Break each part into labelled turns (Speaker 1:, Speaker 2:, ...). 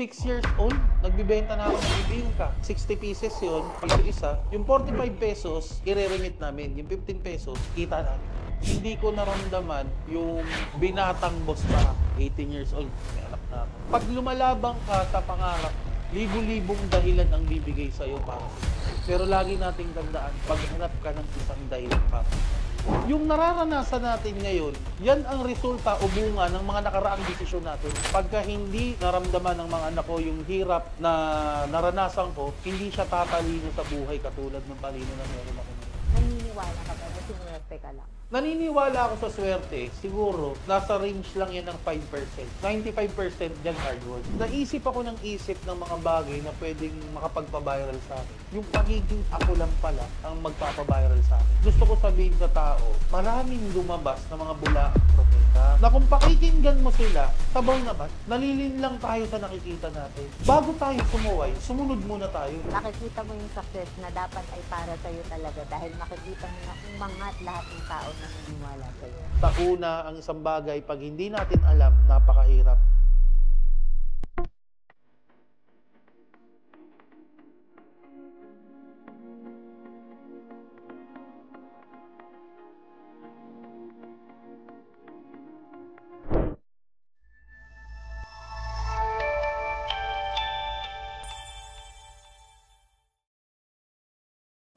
Speaker 1: 6 years old, nagbibenta na ako ng bibingka. 60 pieces yun, piso isa. Yung 45 pesos, i-remit namin. Yung 15 pesos, kita namin. Hindi ko naramdaman yung binatang boss pa. 18 years old, may anak na ako. Pag lumalabang ka sa pangarap, libo-libong dahilan ang bibigay sa'yo para sa'yo. Pero lagi nating tandaan, paghanap ka ng isang dahilan para sa'yo. Yung nararanasan natin ngayon, yan ang resulta o bunga ng mga nakaraang desisyon natin. Pagka hindi naramdaman ng mga anak ko yung hirap na naranasan ko, hindi siya tatalino sa buhay katulad ng talino na meron ako ngayon.
Speaker 2: Naniniwala ka ba na sinuwerte ka lang?
Speaker 1: Naniniwala ako sa swerte, siguro, nasa range lang yan ng 5%. 95% dyan hard work. Naisip ako ng isip ng mga bagay na pwedeng makapagpa-viral sa akin. Yung pagiging ako lang pala ang magpapa-viral sa akin. Gusto ko sabihin sa tao, maraming lumabas na mga bulaang propeta na kung pakikinggan mo sila, sabaw naman, nalilin lang tayo sa nakikita natin. Bago tayo sumuway, sumunod muna tayo.
Speaker 2: Nakikita mo yung success na dapat ay para sa'yo talaga dahil makikita mo na umangat lahat ng tao na naniniwala sa'yo.
Speaker 1: Sa una, ang isang bagay, pag hindi natin alam, napakahirap.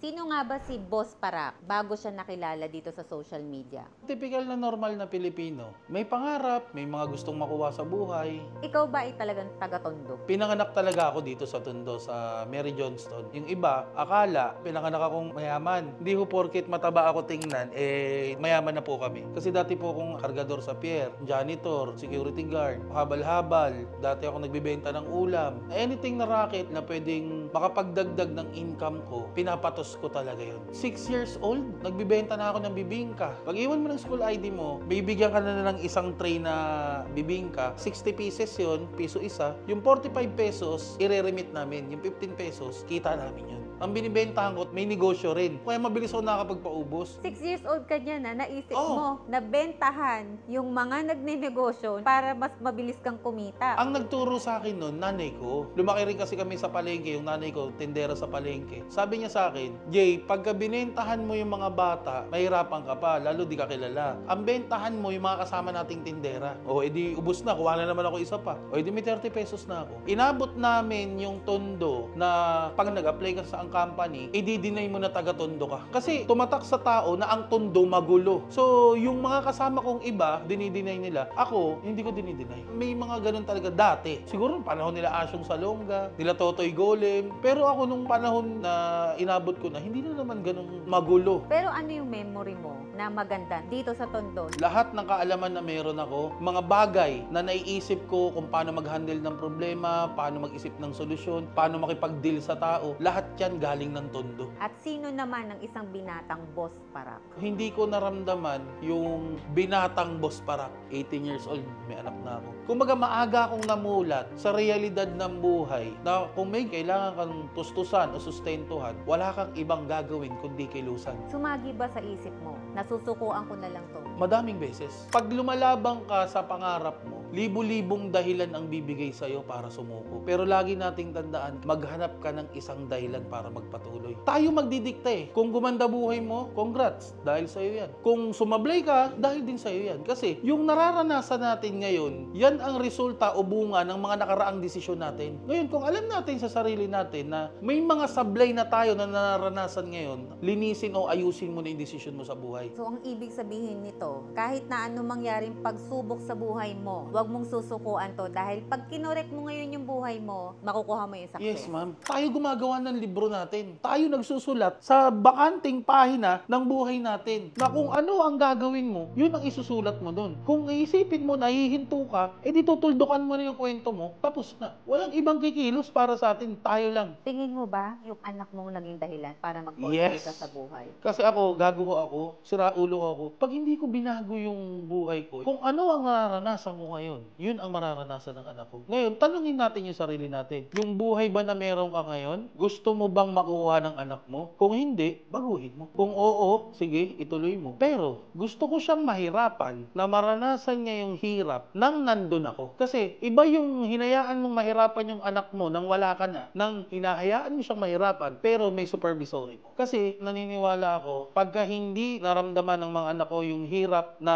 Speaker 2: Sino nga ba si Boss Parak bago siya nakilala dito sa social media?
Speaker 1: Typical na normal na Pilipino. May pangarap, may mga gustong makuha sa buhay.
Speaker 2: Ikaw ba ay talagang taga-Tondo?
Speaker 1: Pinanganak talaga ako dito sa Tondo, sa Mary Johnston. Yung iba, akala, pinanganak akong mayaman. Hindi ko porket mataba ako tingnan, mayaman na po kami. Kasi dati po akong kargador sa pier, janitor, security guard, habal-habal. Dati ako nagbibenta ng ulam. Anything na racket na pwedeng makapagdagdag ng income ko, pinapatos ko talaga yun. 6 years old, nagbibenta na ako ng bibingka. Pag iwan mo ng school ID mo, bibigyan ka na ng isang tray na bibingka. 60 pieces yun, piso isa. Yung 45 pesos, i-remit namin. Yung 15 pesos, kita namin yun. Ang binibentahan ko, may negosyo rin. Kaya mabilis ako nakakapagpaubos.
Speaker 2: 6 years old ka niya na naisip
Speaker 1: Oo.
Speaker 2: mo na bentahan yung mga nagnenegosyo para mas mabilis kang kumita.
Speaker 1: Ang nagturo sa akin noon, nanay ko. Lumaki rin kasi kami sa palengke, yung nanay ko, tindera sa palengke. Sabi niya sa akin, Jay, pagka binentahan mo yung mga bata, mahirapan ka pa, lalo di ka kilala. Ang bentahan mo yung mga kasama nating tindera. O, edi ubos na, kuha na naman ako isa pa. O, edi may 30 pesos na ako. Inabot namin yung Tondo na pag nag-apply ka sa company, i-deny mo na taga-Tondo ka. Kasi tumatak sa tao na ang Tondo magulo. So, yung mga kasama kong iba, dinideny nila. Ako, hindi ko dinideny. May mga ganun talaga dati. Siguro nung panahon nila Asyong Salonga, nila Totoy Golem. Pero ako nung panahon na inabot ko na, hindi na naman ganun magulo.
Speaker 2: Pero ano yung memory mo na maganda dito sa Tondo?
Speaker 1: Lahat ng kaalaman na meron ako, mga bagay na naiisip ko kung paano mag-handle ng problema, paano mag-isip ng solusyon, paano makipag-deal sa tao, lahat yan galing ng Tondo.
Speaker 2: At sino naman ang isang binatang Boss Parak?
Speaker 1: Hindi ko naramdaman yung binatang boss parak. 18 years old, may anak na ako. Kumbaga maaga akong namulat sa realidad ng buhay na kung may kailangan kang tustusan o sustentuhan, wala kang ibang gagawin kundi kilusan.
Speaker 2: Sumagi ba sa isip mo, nasusukuan ko na lang to?
Speaker 1: Madaming beses. Pag lumalabang ka sa pangarap mo, libo-libong dahilan ang bibigay sa'yo para sumuko. Pero lagi nating tandaan, maghanap ka ng isang dahilan para magpatuloy. Tayo magdidikta eh. Kung gumanda buhay mo, congrats, dahil sa'yo yan. Kung sumablay ka, dahil din sa'yo yan. Kasi yung nararanasan natin ngayon, yan ang resulta o bunga ng mga nakaraang desisyon natin. Ngayon, kung alam natin sa sarili natin na may mga sablay na tayo na nararanasan ngayon, linisin o ayusin mo na yung desisyon mo sa buhay.
Speaker 2: So, ang ibig sabihin nito, kahit na anong mangyaring pagsubok sa buhay mo, huwag mong susukuan to dahil pag kinorek mo ngayon yung buhay mo, makukuha mo yung success.
Speaker 1: Yes, ma'am. Tayo gumagawa ng libro natin. Tayo nagsusulat sa bakanting pahina ng buhay natin na kung ano ang gagawin mo, yun ang isusulat mo doon. Kung iisipin mo, nahihinto ka, edi tutuldukan mo na yung kwento mo, tapos na. Walang ibang kikilos para sa atin. Tayo lang.
Speaker 2: Tingin mo ba yung anak mong naging dahilan para
Speaker 1: Yes.
Speaker 2: ka sa buhay?
Speaker 1: Kasi ako, gago ako, siraulo ako. Pag hindi ko binago yung buhay ko, kung ano ang nararanasan ko ngayon, ngayon, yun ang mararanasan ng anak ko. Ngayon, tanungin natin yung sarili natin. Yung buhay ba na meron ka ngayon, gusto mo bang makuha ng anak mo? Kung hindi, baguhin mo. Kung oo, sige, ituloy mo. Pero, gusto ko siyang mahirapan na maranasan niya yung hirap nang nandun ako. Kasi, iba yung hinayaan mong mahirapan yung anak mo nang wala ka na, nang hinahayaan mo siyang mahirapan, pero may supervisory mo. Kasi, naniniwala ako, pagka hindi naramdaman ng mga anak ko yung hirap na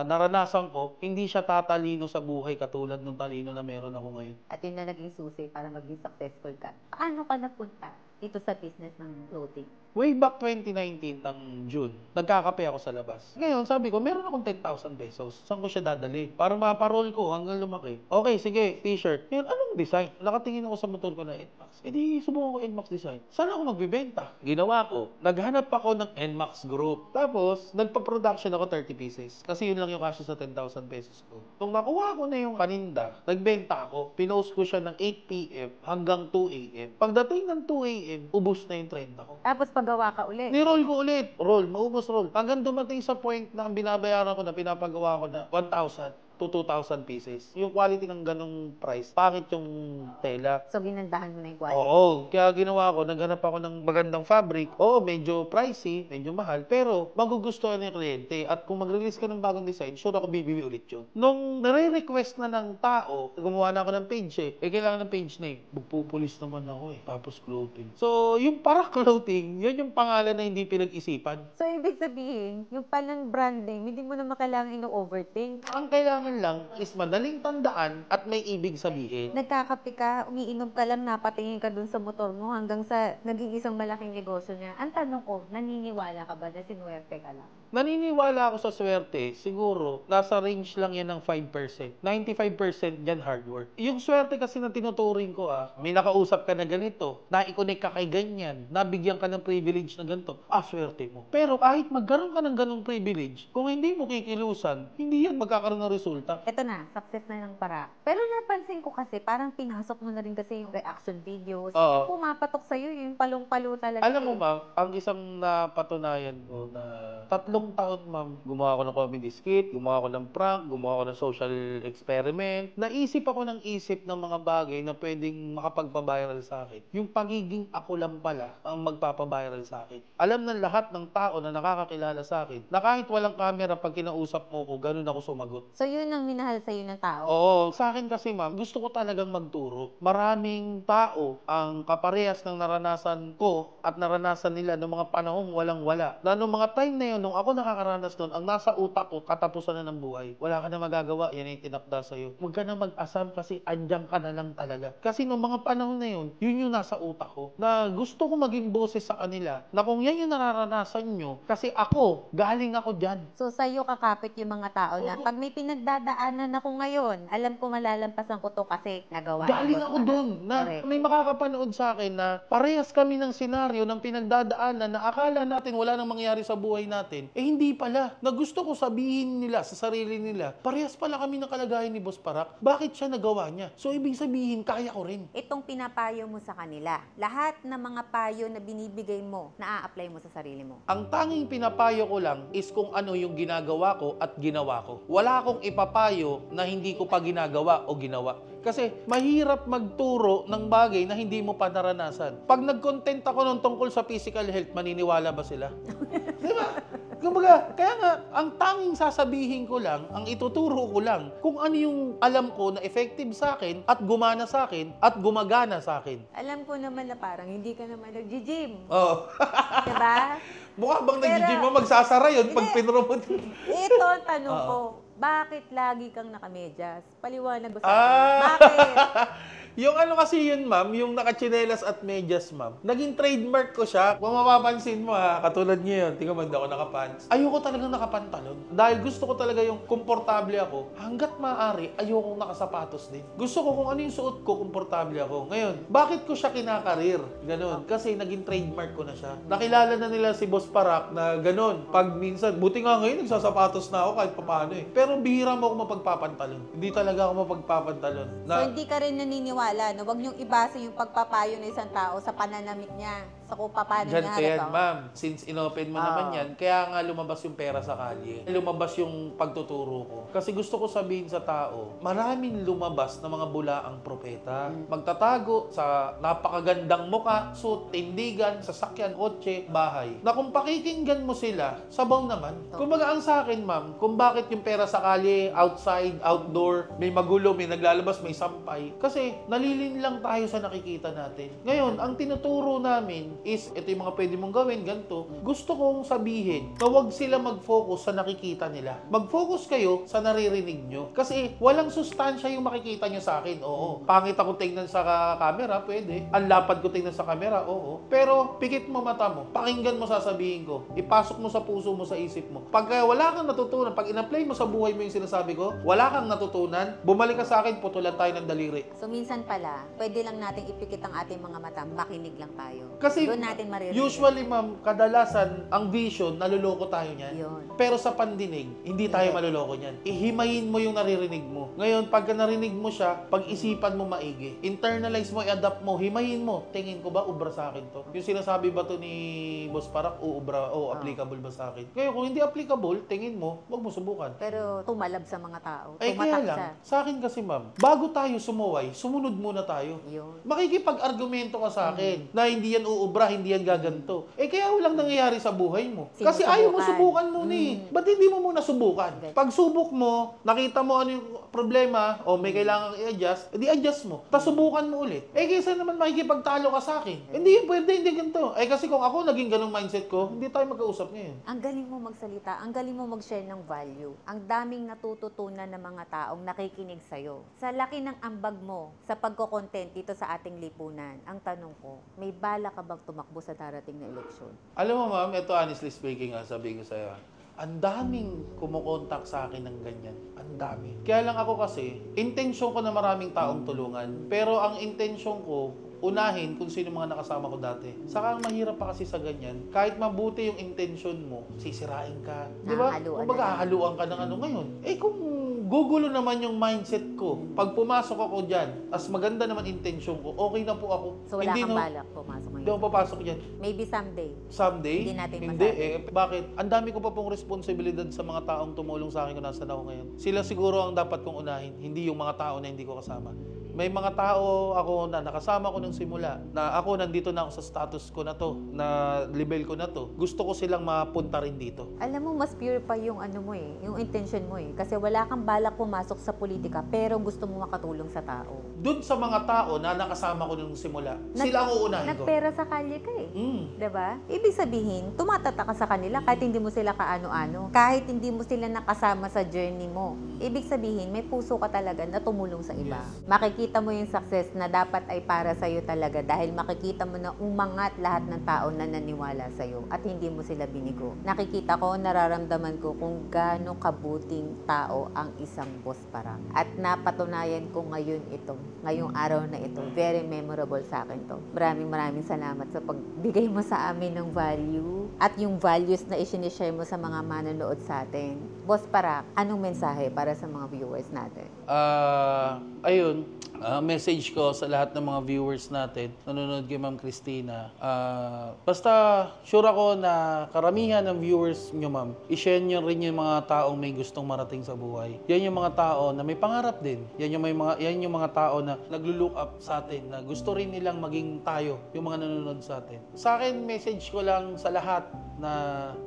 Speaker 1: naranasan ko, hindi siya tatalino sa buhay katulad ng talino na meron ako ngayon.
Speaker 2: At yun na naging susi para maging successful ka. Paano ka napunta dito sa business ng clothing?
Speaker 1: Way back 2019 ng June, nagkakape ako sa labas. Ngayon, sabi ko, meron akong 10,000 pesos. Saan ko siya dadali? Para maparol ko hanggang lumaki. Okay, sige, t-shirt. Ngayon, anong design? Nakatingin ako sa motor ko na NMAX. E di, subukan ko NMAX design. Saan ako magbibenta? Ginawa ko. Naghanap ako ng NMAX group. Tapos, nagpa-production ako 30 pieces. Kasi yun lang yung kasya sa 10,000 pesos ko. Nung nakuha ko na yung paninda, nagbenta ako. Pinost ko siya ng 8 p.m. hanggang 2 a.m. Pagdating ng 2 a.m., ubos na yung 30 ko.
Speaker 2: Tapos paggawa ka ulit.
Speaker 1: Ni-roll ko ulit. Roll, maubos roll. Hanggang dumating sa point na ang binabayaran ko na pinapagawa ko na 1,000 to 2,000 pieces. Yung quality ng ganong price, pangit yung tela.
Speaker 2: So, ginandahan mo na yung quality.
Speaker 1: Oo, kaya ginawa ko, naghanap ako ng magandang fabric. Oo, medyo pricey, medyo mahal, pero magugustuhan ng kliyente. At kung mag-release ka ng bagong design, sure ako bibili ulit yun. Nung nare-request na ng tao, gumawa na ako ng page kailangan ng page name. Magpupulis naman ako Tapos clothing. So, yung para clothing, yun yung pangalan na hindi pinag-isipan.
Speaker 2: So, ibig sabihin, yung palang branding, hindi mo naman kailangan ino-overthink.
Speaker 1: Ang kailangan lang is madaling tandaan at may ibig sabihin.
Speaker 2: Nagkakape ka, umiinom ka lang, napatingin ka dun sa motor mo hanggang sa naging isang malaking negosyo niya. Ang tanong ko, naniniwala ka ba na sinuwerte ka lang?
Speaker 1: Naniniwala ako sa swerte, siguro, nasa range lang yan ng 5%. 95% yan hard work. Yung swerte kasi na tinuturing ko may nakausap ka na ganito, na-connect ka kay ganyan, nabigyan ka ng privilege na ganito, swerte mo. Pero kahit magkaroon ka ng ganong privilege, kung hindi mo kikilusan, hindi yan magkakaroon ng resulta.
Speaker 2: Ito na, success na ng para. Pero napansin ko kasi, parang pinasok mo na rin kasi yung reaction videos.
Speaker 1: Oo.
Speaker 2: Pumapatok sa'yo yung palong-palo talaga.
Speaker 1: Alam mo ba, ang isang napatunayan ko na 3 taon, ma'am, gumawa ako ng comedy skit, gumawa ako ng prank, gumawa ako ng social experiment. Naisip ako ng isip ng mga bagay na pwedeng makapagpa-viral sa akin. Yung pagiging ako lang pala ang magpapa-viral sa akin. Alam ng lahat ng tao na nakakakilala sa akin na kahit walang camera pag kinausap mo ko, ganun ako sumagot.
Speaker 2: So, yun ang minahal sa'yo ng tao?
Speaker 1: Oo, sa akin kasi ma'am, gusto ko talagang magturo. Maraming tao ang kaparehas ng naranasan ko at naranasan nila noong mga panahong walang-wala. Na noong mga time na yun, nung ako nakakaranas nun, ang nasa utak ko, katapusan na ng buhay. Wala ka na magagawa, yan yung tinakda sa'yo. Huwag ka na mag-asam kasi andyan ka na lang talaga. Kasi noong mga panahon na yun, yun yung nasa utak ko. Na gusto ko maging boses sa kanila, na kung yan yung nararanasan nyo, kasi ako, galing ako dyan.
Speaker 2: So, sa'yo kakapit yung mga tao na pag may pinagdadaanan ako ngayon, alam ko malalampasan ko to kasi nagawa.
Speaker 1: Galing ako doon na
Speaker 2: Correct.
Speaker 1: may makakapanood sa akin na parehas kami ng senaryo ng pinagdadaanan na akala natin wala nang mangyari sa buhay natin. Hindi pala. Na gusto ko sabihin nila sa sarili nila, parehas pala kami ng kalagayan ni Boss Parak. Bakit siya nagawa niya? So, ibig sabihin, kaya ko rin.
Speaker 2: Itong pinapayo mo sa kanila, lahat ng mga payo na binibigay mo, na-a-apply mo sa sarili mo.
Speaker 1: Ang tanging pinapayo ko lang is kung ano yung ginagawa ko at ginawa ko. Wala akong ipapayo na hindi ko pa ginagawa o ginawa. Kasi mahirap magturo ng bagay na hindi mo pa naranasan. Pag nag-content ako nung tungkol sa physical health, maniniwala ba sila? Di ba? Kumbaga, kaya nga, ang tanging sasabihin ko lang, ang ituturo ko lang, kung ano yung alam ko na effective sa akin at gumana sa akin at gumagana sa akin.
Speaker 2: Alam ko naman na parang hindi ka naman nag-gym.
Speaker 1: Oo.
Speaker 2: Diba?
Speaker 1: Mukha bang
Speaker 2: Pero-
Speaker 1: nag-gym mo, magsasara yun pag
Speaker 2: Hindi.
Speaker 1: pinromote.
Speaker 2: Ito ang tanong ko, bakit lagi kang nakamedyas? Paliwanag ko sa
Speaker 1: Ah.
Speaker 2: akin. Bakit?
Speaker 1: Yung ano kasi yun, ma'am, yung nakachinelas at medyas, ma'am. Naging trademark ko siya. Kung mapapansin mo katulad ngayon, tingnan mo, hindi ako nakapants. Ayoko talagang nakapantalon. Dahil gusto ko talaga yung komportable ako. Hanggat maaari, ayoko nakasapatos din. Gusto ko kung ano yung suot ko, komportable ako. Ngayon, bakit ko siya kinakarir? Ganon. Kasi naging trademark ko na siya. Nakilala na nila si Boss Parak na ganon. Pag minsan, buti nga ngayon, nagsasapatos na ako kahit papaano Pero bihira mo ako mapagpapantalon. Hindi talaga ako mapagpapantalon.
Speaker 2: So, hindi ka rin naniniwala na huwag niyong ibase yung pagpapayo ng isang tao sa pananamit niya, So kung paano
Speaker 1: Ganito
Speaker 2: niya
Speaker 1: yan,
Speaker 2: harap ako.
Speaker 1: ma'am. Since inopen mo naman yan, kaya nga lumabas yung pera sa kalye. Lumabas yung pagtuturo ko. Kasi gusto ko sabihin sa tao, maraming lumabas na mga bulaang propeta. Magtatago sa napakagandang muka, suit, tindigan, sasakyan, kotse, bahay. Na kung pakikinggan mo sila, sabaw naman. Kumbaga ang sa akin, ma'am, kung bakit yung pera sa kalye, outside, outdoor, may magulo, may naglalabas, may sampay. Kasi nalilin lang tayo sa nakikita natin. Ngayon, ang tinuturo namin is, ito yung mga pwede mong gawin, ganito. Gusto kong sabihin na huwag sila mag-focus sa nakikita nila. Mag-focus kayo sa naririnig nyo. Kasi walang sustansya yung makikita nyo sa akin. Oo. Pangit ako tingnan sa camera, pwede. Ang lapad ko tingnan sa camera, oo. Pero pikit mo mata mo, pakinggan mo sasabihin ko. Ipasok mo sa puso mo, sa isip mo. Pag wala kang natutunan, pag in-apply mo sa buhay mo yung sinasabi ko, wala kang natutunan, bumalik ka sa akin, putulan tayo ng daliri.
Speaker 2: So minsan pala, pwede lang nating ipikit ang ating mga mata, makinig lang tayo.
Speaker 1: Kasi
Speaker 2: doon natin maririnig.
Speaker 1: usually, ma'am, kadalasan, ang vision, naluloko tayo niyan.
Speaker 2: Yun.
Speaker 1: Pero sa pandinig, hindi tayo maluloko niyan. Ihimayin mo yung naririnig mo. Ngayon, pagka narinig mo siya, pag-isipan mo maigi. Internalize mo, i-adapt mo, himayin mo. Tingin ko ba, ubra sa akin to? Yung sinasabi ba to ni Boss Parak, uubra, applicable ba sa akin? Ngayon, kung hindi applicable, tingin mo, wag mo subukan.
Speaker 2: Pero tumalab sa mga tao.
Speaker 1: Ay, kaya
Speaker 2: Tumatak
Speaker 1: lang,
Speaker 2: siya.
Speaker 1: sa akin kasi, ma'am, bago tayo sumuway, sumunod muna tayo.
Speaker 2: Yun.
Speaker 1: Makikipag-argumento ka sa akin na hindi yan uubra, hindi yan gaganto. Eh kaya walang nangyayari sa buhay mo. Kasi ayaw mo subukan muna eh. Ba't hindi mo muna subukan? Pag subok mo, nakita mo ano yung problema o may kailangan i-adjust, edi adjust mo. Tapos subukan mo ulit. Eh kaysa naman makikipagtalo ka sa akin. Hindi pwede, hindi ganito. Eh kasi kung ako naging ganong mindset ko, hindi tayo magkausap ngayon.
Speaker 2: Ang galing mo magsalita, ang galing mo mag-share ng value. Ang daming natututunan ng mga taong nakikinig sa'yo. Sa laki ng ambag mo sa pagko-content dito sa ating lipunan, ang tanong ko, may bala ka bang tumakbo sa darating na eleksyon?
Speaker 1: Alam mo ma'am, ito honestly speaking, sabihin ko sa'yo, ang daming kumukontak sa akin ng ganyan. Ang dami. Kaya lang ako kasi, intensyon ko na maraming taong tulungan. Pero ang intensyon ko, unahin kung sino mga nakasama ko dati. Saka ang mahirap pa kasi sa ganyan, kahit mabuti yung intention mo, sisirain ka. Di ba?
Speaker 2: Hahaluan
Speaker 1: Kumbaga,
Speaker 2: na lang.
Speaker 1: hahaluan ka ng ano ngayon. Eh kung gugulo naman yung mindset ko, pag pumasok ako dyan, as maganda naman intensyon ko, okay na po ako.
Speaker 2: So wala
Speaker 1: Hindi,
Speaker 2: kang
Speaker 1: no?
Speaker 2: balak pumasok
Speaker 1: Hindi
Speaker 2: ngayon?
Speaker 1: ako papasok dyan.
Speaker 2: Maybe someday.
Speaker 1: Someday?
Speaker 2: Hindi natin
Speaker 1: Hindi
Speaker 2: masabi.
Speaker 1: Bakit? Ang dami ko pa pong responsibilidad sa mga taong tumulong sa akin kung nasaan ako ngayon. Sila siguro ang dapat kong unahin, hindi yung mga tao na hindi ko kasama. May mga tao ako na nakasama ko nung simula, na ako nandito na ako sa status ko na to, na level ko na to. Gusto ko silang mapunta rin dito.
Speaker 2: Alam mo, mas pure pa yung ano mo eh, yung intention mo eh. Kasi wala kang balak pumasok sa politika, pero gusto mo makatulong sa tao.
Speaker 1: Doon sa mga tao na nakasama ko nung simula, sila ang uunahin ko.
Speaker 2: Nagpera sa kalye ka eh.
Speaker 1: Mm.
Speaker 2: Diba? Ibig sabihin, tumatata ka sa kanila kahit hindi mo sila kaano-ano. Kahit hindi mo sila nakasama sa journey mo. Ibig sabihin, may puso ka talaga na tumulong sa iba. Makikita mo yung success na dapat ay para sa'yo talaga dahil makikita mo na umangat lahat ng tao na naniwala sa'yo at hindi mo sila binigo. Nakikita ko, nararamdaman ko kung gaano kabuting tao ang isang Boss Parak. At napatunayan ko ngayon ito, ngayong araw na ito. Very memorable sa akin to. Maraming salamat sa pagbigay mo sa amin ng value at yung values na isinishare mo sa mga manonood sa atin. Boss Parak, anong mensahe para sa mga viewers natin?
Speaker 1: Ayun, message ko sa lahat ng mga viewers natin, nanonood kay Ma'am Christina. Basta sure ako na karamihan ng viewers nyo, ma'am, i-share nyo rin yung mga taong may gustong marating sa buhay. Yan yung mga tao na may pangarap din. Yan yung mga tao na naglo-look up sa atin, na gusto rin nilang maging tayo, yung mga nanonood sa atin. Sa akin, message ko lang sa lahat na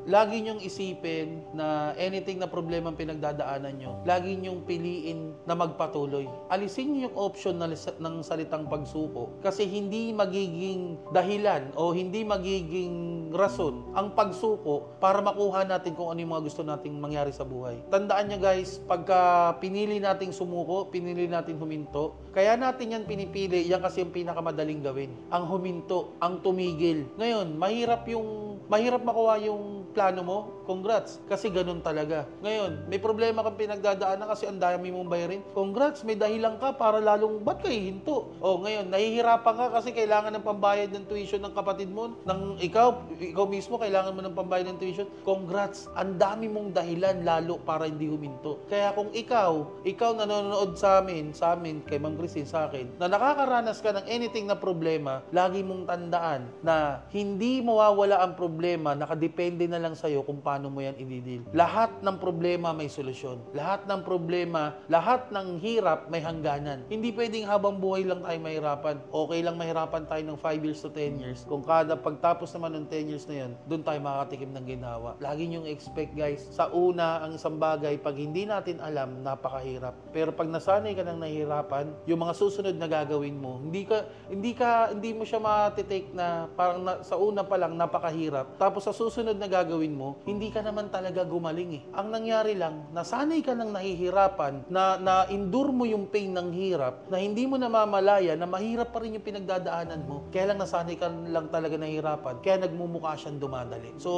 Speaker 1: lagi nyong isipin na anything na problema ang pinagdadaanan nyo, lagi nyong piliin na magpatuloy. Alisin nyo yung option ng salitang pagsuko kasi hindi magiging dahilan o hindi magiging rason ang pagsuko para makuha natin kung ano yung mga gusto nating mangyari sa buhay. Tandaan nyo guys, pagka pinili nating sumuko, pinili natin huminto, kaya natin yan pinipili, yan kasi yung pinakamadaling gawin. Ang huminto, ang tumigil. Ngayon, mahirap makuha yung plano mo, congrats. Kasi ganun talaga. Ngayon, may problema kang pinagdadaanan kasi ang dami mong bayarin. Congrats, may dahilan ka para lalong, ba't kayo hinto? O ngayon, nahihirapan ka kasi kailangan ng pambayad ng tuition ng kapatid mo, ng ikaw mismo, kailangan mo ng pambayad ng tuition. Congrats, ang dami mong dahilan lalo para hindi huminto. Kaya kung ikaw nanonood sa amin, kay Ma'am Christine, sa akin, na nakakaranas ka ng anything na problema, lagi mong tandaan na hindi mawawala ang problema, nakadepende na lang sa'yo kung paano mo yan i-deal. Lahat ng problema may solusyon. Lahat ng problema, lahat ng hirap may hangganan. Hindi pwedeng habang buhay lang tayo mahirapan. Okay lang mahirapan tayo ng 5 years to 10 years. Kung kada pagtapos naman ng 10 years na yun, doon tayo makakatikim ng ginawa. Lagi niyong expect, guys, sa una, ang isang bagay, pag hindi natin alam, napakahirap. Pero pag nasanay ka ng nahihirapan, yung mga susunod na gagawin mo, hindi mo siya matitake na parang sa una pa lang napakahirap. Tapos sa susunod na gagawin mo, hindi ka naman talaga gumaling eh. Ang nangyari lang, nasanay ka ng nahihirapan, na-endure mo yung pain ng hirap, na hindi mo namamalaya na mahirap pa rin yung pinagdadaanan mo. Kaya lang nasanay ka lang talaga nahihirapan. Kaya nagmumukha siyang dumadali. So,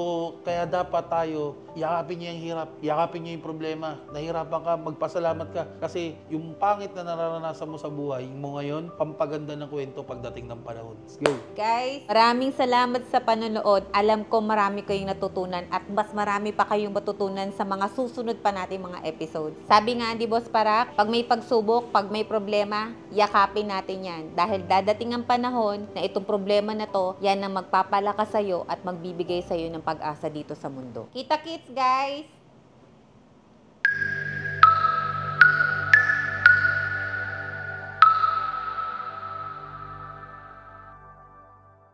Speaker 1: kaya dapat tayo, yakapin niyo yung hirap, yakapin niyo yung problema. Nahihirapan ka, magpasalamat ka. Kasi yung pangit na nararanasan mo sa buhay mo ngayon, pampaganda ng kwento pagdating ng panahon. Let's go!
Speaker 2: Guys, maraming salamat sa panonood. Alam ko marami kayong natutunan at mas marami pa kayong matutunan sa mga susunod pa nating mga episodes. Sabi nga ni Boss Parak, pag may pagsubok, pag may problema, yakapin natin yan. Dahil dadating ang panahon na itong problema na to, yan ang magpapalakas sa'yo at magbibigay sa'yo ng pag-asa dito sa mundo. Kita-kits, guys!